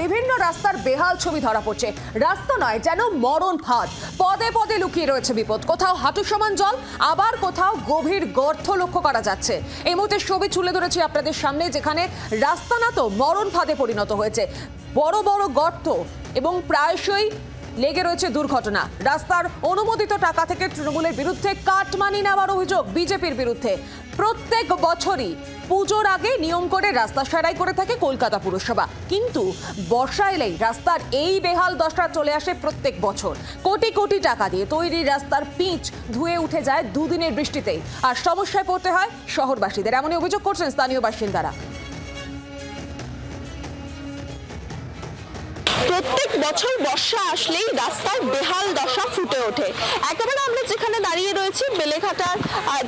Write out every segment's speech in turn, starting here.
বিভিন্ন রাস্তার বেহাল ছবি ধরা পড়ছে। রাস্তা নয়, যেন মরণ ফাঁদ। পদে পদে লুকিয়ে রয়েছে বিপদ। কোথাও হাঁটু সমান জল, আবার কোথাও গভীর গর্ত লক্ষ্য করা যাচ্ছে। এই মুহূর্তে ছবি তুলে ধরেছি আপনাদের সামনে, যেখানে রাস্তা না তো মরণ ফাঁদে পরিণত হয়েছে। বড় বড় গর্ত এবং প্রায়শই লেগে রয়েছে দুর্ঘটনা। রাস্তার অনুমোদিত টাকা থেকে তৃণমূলের বিরুদ্ধে কাটমানি নেওয়ার অভিযোগ বিজেপির বিরুদ্ধে। প্রত্যেক বছরই পুজোর আগে নিয়ম করে রাস্তা সারাই করে থাকে কলকাতা পুরসভা, কিন্তু বর্ষা এলেই রাস্তার এই বেহাল দশা চলে আসে প্রত্যেক বছর। কোটি কোটি টাকা দিয়ে তৈরি রাস্তার পিচ ধুয়ে উঠে যায় দুদিনের বৃষ্টিতেই, আর সমস্যায় পড়তে হয় শহরবাসীদের। এমনই অভিযোগ করছেন স্থানীয় বাসিন্দারা। প্রত্যেক বছর বর্ষা আসলেই রাস্তার বেহাল দশা ফুটে ওঠে। একেবারে আমরা যেখানে দাঁড়িয়ে রয়েছি বেলেঘাটার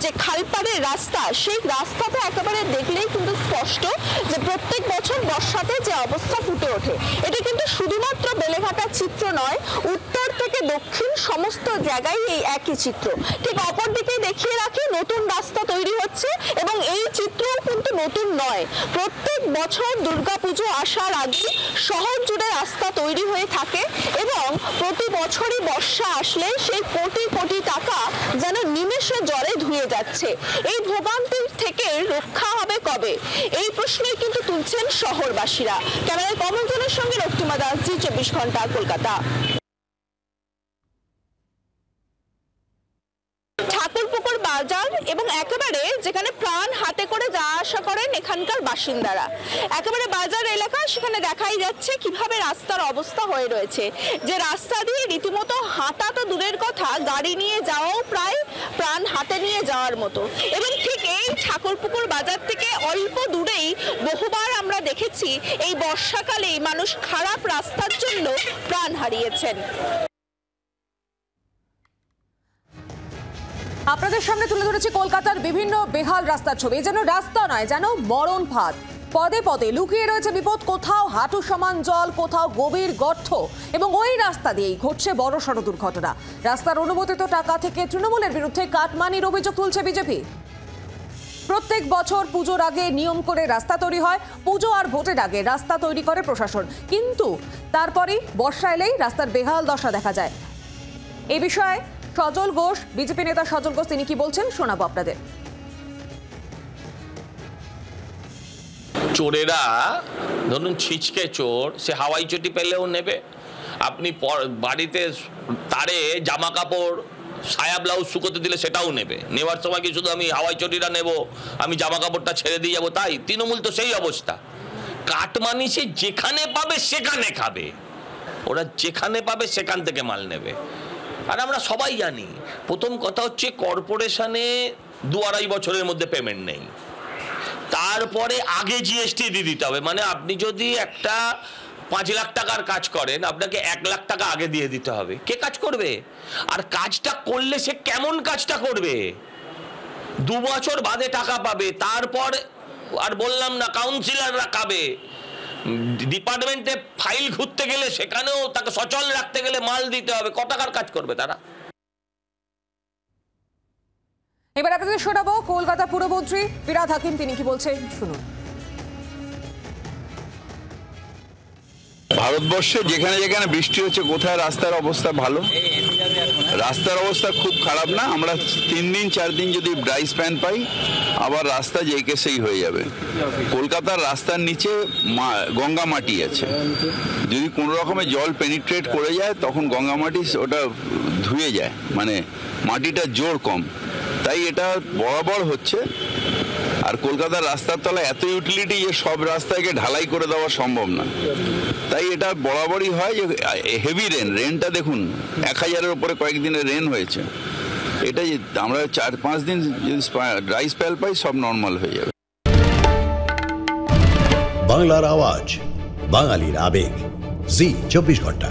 যে খালপাড়ের রাস্তা, সেই রাস্তাটা একেবারে দেখলেই কিন্তু স্পষ্ট যে প্রত্যেক বছর বর্ষাতে যে অবস্থা ফুটে ওঠে। এটা কিন্তু শুধুমাত্র বেলেঘাটার চিত্র নয়, উত্তর থেকে দক্ষিণ সমস্ত জায়গায় এই একই চিত্র। ঠিক অপর দিকে দেখিয়ে রাখি, নতুন রাস্তা তৈরি হচ্ছে এবং এই চিত্রও কিন্তু নতুন নয়। প্রত্যেক বছর দুর্গাপুজো আসার আগে শহর জুড়ে রাস্তা তৈরি হয়ে থাকে এবং প্রতি বছরই বর্ষা আসলে সেই কোটি কোটি টাকা যেন নিমেষে জলে ধুয়ে যাচ্ছে। এই ভোগান্তির থেকে রক্ষা হবে কবে, এই প্রশ্নই কিন্তু তুলছেন শহরবাসীরা। ক্যামেরায় কমলজনের সঙ্গে রক্তিমা দাস, জি 24 ঘন্টা, কলকাতা। ঠাকুরপুকুর বাজার এবং একেবারে যেখানে প্রাণ হাতে করে যাওয়া আসা করেন এখানকার বাসিন্দারা, একেবারে বাজার এলাকা, সেখানে দেখাই যাচ্ছে কিভাবে রাস্তার অবস্থা হয়ে রয়েছে। যে রাস্তা দিয়ে রীতিমতো হাঁটা তো দূরের কথা, গাড়ি নিয়ে যাওয়াও প্রায় প্রাণ হাতে নিয়ে যাওয়ার মতো। এবং ঠিক এই ঠাকুরপুকুর বাজার থেকে অল্প দূরেই বহুবার আমরা দেখেছি এই বর্ষাকালেই মানুষ খারাপ রাস্তার জন্য প্রাণ হারিয়েছেন। আপনাদের সামনে তুলে ধরেছি কলকাতার বিভিন্ন বেহাল রাস্তার ছবি। যেন রাস্তা নয়, যেন মরণ ফাঁদ। পদে পদে লুকিয়ে রয়েছে বিপদ। কোথাও হাঁটু সমান জল, কোথাও গভীর গর্ত, এবং ওই রাস্তা দিয়েই ঘটছে বড়সড় দুর্ঘটনা। রাস্তার অনুমোদিত টাকা থেকে তৃণমূলের বিরুদ্ধে কাটমানির অভিযোগ তুলছে বিজেপি। প্রত্যেক বছর পুজোর আগে নিয়ম করে রাস্তা তৈরি হয়, পুজো আর ভোটের আগে রাস্তা তৈরি করে প্রশাসন, কিন্তু তারপরেই বর্ষা এলেই রাস্তার বেহাল দশা দেখা যায়। এই বিষয়ে সজল ঘোষ, বিজেপি নেতা সজল ঘোষ, তিনি কি বলছেন শোনাবো আপনাদের। চোরেরা ধরুন ছিচকে চোর, সে হাওয়াই চটি পেলেও নেবে। আপনি বাড়িতে তারে জামা কাপড় সায়া ব্লাউজ শুকোতে দিলে সেটাও নেবে। নেওয়ার সময় কি শুধু আমি হাওয়াই চটিটা নেব, আমি জামা কাপড়টা ছেড়ে দিয়ে যাবো তাই? তৃণমূল তো সেই অবস্থা। কাটমানি সে যেখানে পাবে সেখানে খাবে, ওরা যেখানে পাবে সেখান থেকে মাল নেবে। আর আমরা সবাই জানি, প্রথম কথা হচ্ছে কর্পোরেশনে 2-2.5 বছরের মধ্যে পেমেন্ট নেই। তারপরে আগে জিএসটি দিয়ে দিতে হবে। মানে আপনি যদি একটা 5 লাখ টাকার কাজ করেন, আপনাকে 1 লাখ টাকা আগে দিয়ে দিতে হবে। কে কাজ করবে? আর কাজটা করলে সে কেমন কাজটা করবে? 2 বছর বাদে টাকা পাবে। তারপর আর বললাম না, কাউন্সিলররা খাবে। ডিপার্টমেন্টে ফাইল ঘুরতে গেলে সেখানেও তাকে সচল রাখতে গেলে মাল দিতে হবে। কত টাকার কাজ করবে তারা? এবার আপনাদের শোনাবো কলকাতা পুরমন্ত্রী ফিরহাদ হাকিম, তিনি কি বলছেন শুনুন। ভারতবর্ষে যেখানে যেখানে বৃষ্টি হচ্ছে, কোথায় রাস্তার অবস্থা ভালো? রাস্তার অবস্থা খুব খারাপ না। আমরা 3 দিন 4 দিন যদি ড্রাই স্প্যান পাই, আবার রাস্তা যে কেসেই হয়ে যাবে। কলকাতার রাস্তার নিচে গঙ্গা মাটি আছে, যদি কোনো রকমে জল পেনিট্রেট করে যায় তখন গঙ্গা মাটি ওটা ধুয়ে যায়, মানে মাটিটা জোর কম, তাই এটা বরাবর হচ্ছে। আর কলকাতার রাস্তার তলা এত ইউটিলিটি যে সব রাস্তাকে ঢালাই করে দেওয়া সম্ভব না, তাই এটা বরাবরই হয় যে হেভি রেনটা দেখুন 1000-এর উপরে কয়েকদিনের রেন হয়েছে। এটা আমরা 4-5 দিন যদি ড্রাই স্পেল পাই, সব নর্মাল হয়ে যাবে। বাংলার আওয়াজ, বাঙালির আবেগ, জি 24 ঘন্টা।